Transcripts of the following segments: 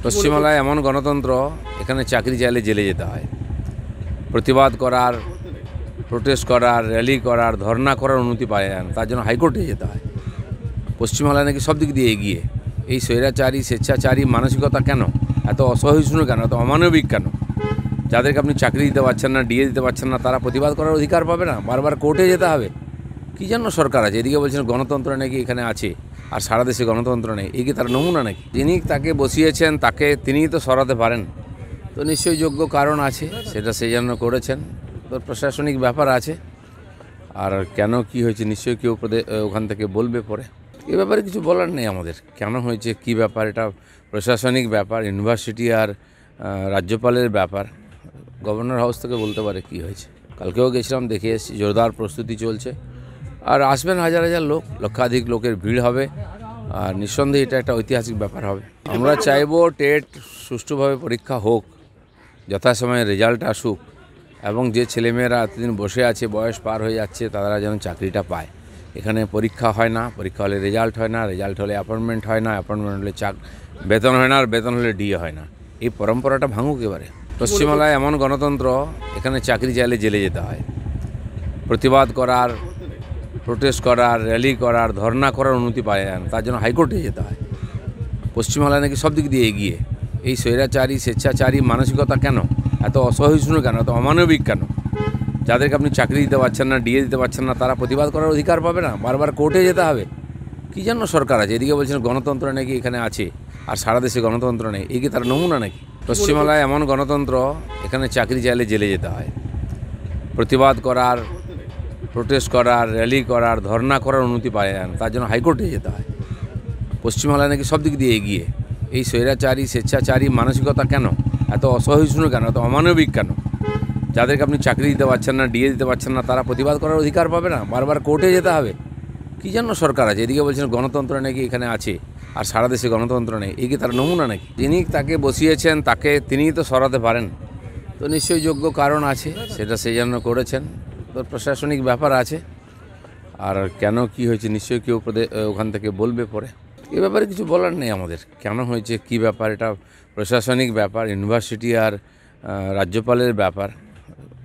পশ্চিমবাংলায় এমন গণতন্ত্র, এখানে চাকরি চাইলে জেলে যেতে হয়। প্রতিবাদ করার, প্রোটেস্ট করার, র্যালি করার, ধর্না করার অনুমতি পাওয়া যায় না, তার জন্য হাইকোর্টে যেতে হয়। পশ্চিমবাংলায় নাকি সব দিক দিয়ে এগিয়ে। এই স্বৈরাচারী, স্বেচ্ছাচারী মানসিকতা কেন? এত অসহিষ্ণু কেন? এত অমানবিক কেন? যাদেরকে আপনি চাকরি দিতে পারছেন না, ডিএ দিতে পারছেন না, তারা প্রতিবাদ করার অধিকার পাবে না? বারবার কোর্টে যেতে হবে? কী জন্য সরকার আছে? এদিকে বলছেন গণতন্ত্র নাকি এখানে আছে, আর সারা দেশে গণতন্ত্র নেই। এই কি তার নমুনা নাকি? যিনি তাকে বসিয়েছেন, তিনিই তো সরাতে পারেন। তো নিশ্চয়ই যোগ্য কারণ আছে, সেটা সেই জন্য করেছেন। তো প্রশাসনিক ব্যাপার আছে, আর কেন কি হয়েছে নিশ্চয়ই কেউ ওখান থেকে বলবে পরে। এ ব্যাপারে কিছু বলার নেই আমাদের, কেন হয়েছে, কি ব্যাপার, এটা প্রশাসনিক ব্যাপার, ইউনিভার্সিটি আর রাজ্যপালের ব্যাপার। গভর্নর হাউস থেকে বলতে পারে কি হয়েছে। কালকেও গেছিলাম, দেখে এসেছি, জোরদার প্রস্তুতি চলছে। আর আসবেন হাজার হাজার লোক, লক্ষাধিক লোকের ভিড় হবে, আর নিঃসন্দেহে এটা একটা ঐতিহাসিক ব্যাপার হবে। আমরা চাইবো টেট সুষ্ঠুভাবে পরীক্ষা হোক, যথাসময়ে রেজাল্ট আসুক, এবং যে ছেলেমেয়েরা এতদিন বসে আছে, বয়স পার হয়ে যাচ্ছে, তারা যেন চাকরিটা পায়। এখানে পরীক্ষা হয় না, পরীক্ষা হলে রেজাল্ট হয় না, রেজাল্ট হলে অ্যাপয়েন্টমেন্ট হয় না, অ্যাপয়েন্টমেন্ট হলে বেতন হয় না, আর বেতন হলে ডিএ হয় না। এই পরম্পরাটা ভাঙুক এবারে। পশ্চিমবাংলায় এমন গণতন্ত্র, এখানে চাকরি চাইলে জেলে যেতে হয়। প্রতিবাদ করার, প্রোটেস্ট করার, র্যালি করার, ধর্না করার অনুমতি পাওয়া যায় না, তার জন্য হাইকোর্টে যেতে হয়। পশ্চিমবাংলায় নাকি সব দিক দিয়ে এগিয়ে। এই স্বৈরাচারী, স্বেচ্ছাচারী মানসিকতা কেন? এত অসহিষ্ণু কেন? এত অমানবিক কেন? যাদেরকে আপনি চাকরি দিতে পারছেন না, ডিএ দিতে পারছেন না, তারা প্রতিবাদ করার অধিকার পাবে না? বারবার কোর্টে যেতে হবে? কী জন্য সরকার আছে? এদিকে বলছেন গণতন্ত্র নাকি এখানে আছে, আর সারা দেশে গণতন্ত্র নেই। এই কি তার নমুনা নাকি? পশ্চিমবাংলায় এমন গণতন্ত্র, এখানে চাকরি চাইলে জেলে যেতে হয়। প্রতিবাদ করার, প্রোটেস্ট করার, র্যালি করার, ধর্না করার অনুমতি পাওয়া যায় না, তার জন্য হাইকোর্টে যেতে হয়। পশ্চিমবাংলায় নাকি সব দিক দিয়ে এগিয়ে। এই স্বৈরাচারী, স্বেচ্ছাচারী মানসিকতা কেন? এত অসহিষ্ণু কেন? এত অমানবিক কেন? যাদেরকে আপনি চাকরি দিতে পারছেন না, ডিএ দিতে পারছেন না, তারা প্রতিবাদ করার অধিকার পাবে না? বারবার কোর্টে যেতে হবে? কী জন্য সরকার আছে? এদিকে বলছেন গণতন্ত্র নাকি এখানে আছে, আর সারা দেশে গণতন্ত্র নেই। এই কি তার নমুনা নাকি? যিনি তাকে বসিয়েছেন, তিনিই তো সরাতে পারেন। তো নিশ্চয়ই যোগ্য কারণ আছে, সেটা সেই জন্য করেছেন। তো প্রশাসনিক ব্যাপার আছে, আর কেন কি হয়েছে নিশ্চয়ই কেউ ওখান থেকে বলবে পরে। এ ব্যাপারে কিছু বলার নেই আমাদের, কেন হয়েছে, কি ব্যাপার, এটা প্রশাসনিক ব্যাপার, ইউনিভার্সিটি আর রাজ্যপালের ব্যাপার।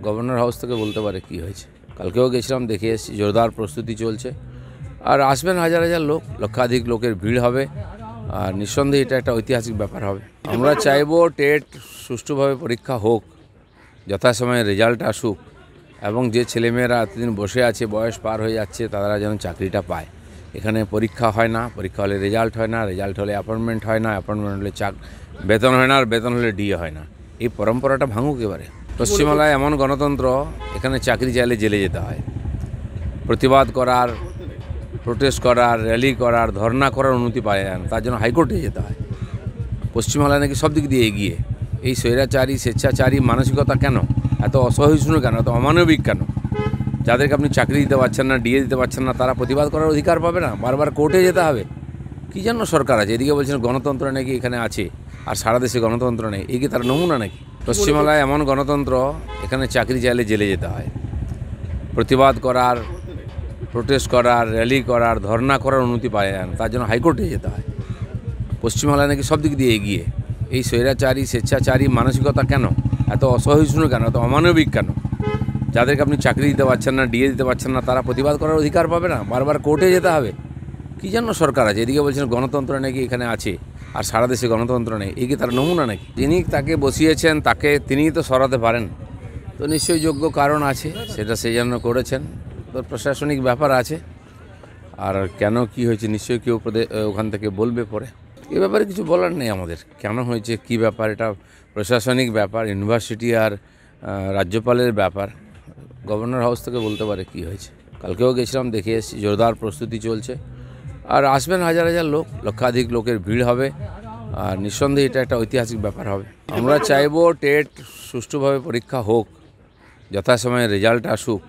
গভর্নর হাউস থেকে বলতে পারে কি হয়েছে। কালকেও গেছিলাম, দেখে এসেছি, জোরদার প্রস্তুতি চলছে। আর আসবেন হাজার হাজার লোক, লক্ষাধিক লোকের ভিড় হবে, আর নিঃসন্দেহে এটা একটা ঐতিহাসিক ব্যাপার হবে। আমরা চাইবো টেট সুষ্ঠুভাবে পরীক্ষা হোক, যথাসময়ে রেজাল্ট আসুক, এবং যে ছেলেমেয়েরা এতদিন বসে আছে, বয়স পার হয়ে যাচ্ছে, তারা যেন চাকরিটা পায়। এখানে পরীক্ষা হয় না, পরীক্ষা হলে রেজাল্ট হয় না, রেজাল্ট হলে অ্যাপয়েন্টমেন্ট হয় না, অ্যাপয়েন্টমেন্ট হলে বেতন হয় না, আর বেতন হলে ডিএ হয় না। এই পরম্পরাটা ভাঙুক এবারে। পশ্চিমবাংলায় এমন গণতন্ত্র, এখানে চাকরি চাইলে জেলে যেতে হয়। প্রতিবাদ করার, প্রোটেস্ট করার, র্যালি করার, ধর্না করার অনুমতি পাওয়া যায় না, তার জন্য হাইকোর্টে যেতে হয়। পশ্চিমবাংলায় নাকি সব দিক দিয়ে এগিয়ে। এই স্বৈরাচারী, স্বেচ্ছাচারী মানসিকতা কেন? এত অসহিষ্ণু কেন? এত অমানবিক কেন? যাদেরকে আপনি চাকরি দিতে পারছেন না, ডিএ দিতে পারছেন না, তারা প্রতিবাদ করার অধিকার পাবে না? বারবার কোর্টে যেতে হবে? কী জন্য সরকার আছে? এদিকে বলছেন গণতন্ত্র নাকি এখানে আছে, আর সারা দেশে গণতন্ত্র নেই। এই কি তার নমুনা নাকি? পশ্চিমবাংলায় এমন গণতন্ত্র, এখানে চাকরি চাইলে জেলে যেতে হয়। প্রতিবাদ করার, প্রোটেস্ট করার, র্যালি করার, ধর্না করার অনুমতি পাওয়া যায় না, তার জন্য হাইকোর্টে যেতে হয়। পশ্চিমবাংলায় নাকি সব দিক দিয়ে এগিয়ে। এই স্বৈরাচারী, স্বেচ্ছাচারী মানসিকতা কেন? এত অসহিষ্ণু কেন? এত অমানবিক কেন? যাদেরকে আপনি চাকরি দিতে পারছেন না, ডিএ দিতে পারছেন না, তারা প্রতিবাদ করার অধিকার পাবে না? বারবার কোর্টে যেতে হবে? কী জন্য সরকার আছে? এদিকে বলছেন গণতন্ত্র নাকি এখানে আছে, আর সারা দেশে গণতন্ত্র নেই। এই কি তার নমুনা নাকি? যিনি তাকে বসিয়েছেন, তিনিই তো সরাতে পারেন। তো নিশ্চয়ই যোগ্য কারণ আছে, সেটা সেই জন্য করেছেন। তো প্রশাসনিক ব্যাপার আছে, আর কেন কি হয়েছে নিশ্চয়ই কেউ ওখান থেকে বলবে পরে। এ ব্যাপারে কিছু বলার নেই আমাদের, কেন হয়েছে, কি ব্যাপার, এটা প্রশাসনিক ব্যাপার, ইউনিভার্সিটি আর রাজ্যপালের ব্যাপার। গভর্নর হাউস থেকে বলতে পারে কি হয়েছে। কালকেও গেছিলাম, দেখে এসেছি, জোরদার প্রস্তুতি চলছে। আর আসবেন হাজার হাজার লোক, লক্ষাধিক লোকের ভিড় হবে, আর নিঃসন্দেহে এটা একটা ঐতিহাসিক ব্যাপার হবে। আমরা চাইবো টেট সুষ্ঠুভাবে পরীক্ষা হোক, যথাসময়ে রেজাল্ট আসুক,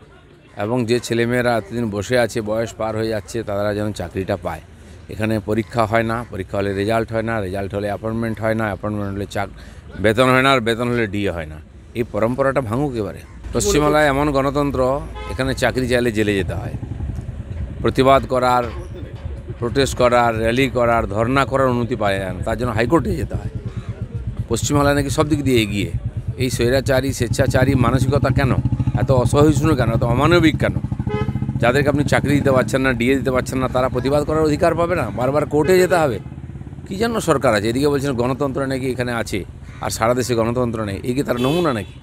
এবং যে ছেলেমেয়েরা এতদিন বসে আছে, বয়স পার হয়ে যাচ্ছে, তারা যেন চাকরিটা পায়। এখানে পরীক্ষা হয় না, পরীক্ষা হলে রেজাল্ট হয় না, রেজাল্ট হলে অ্যাপয়েন্টমেন্ট হয় না, অ্যাপয়েন্টমেন্ট হলে বেতন হয় না, আর বেতন হলে ডিএ হয় না। এই পরম্পরাটা ভাঙুক এবারে। পশ্চিমবাংলায় এমন গণতন্ত্র, এখানে চাকরি চাইলে জেলে যেতে হয়। প্রতিবাদ করার, প্রোটেস্ট করার, র্যালি করার, ধর্না করার অনুমতি পাওয়া যায় না, তার জন্য হাইকোর্টে যেতে হয়। পশ্চিমবাংলা নাকি সব দিক দিয়ে এগিয়ে। এই স্বৈরাচারী স্বেচ্ছাচারী মানসিকতা কেন, এত অসহিষ্ণু কেন, এত অমানবিক কেন? যাদেরকে আপনি চাকরি দিতে পারছেন না, ডিএ দিতে পারছেন না, তারা প্রতিবাদ করার অধিকার পাবে না? বারবার কোর্টে যেতে হবে? কী জন্য সরকার আছে? এদিকে বলছেন গণতন্ত্র নাকি এখানে আছে, আর সারা দেশে গণতন্ত্র নেই। এই কি তার নমুনা নাকি?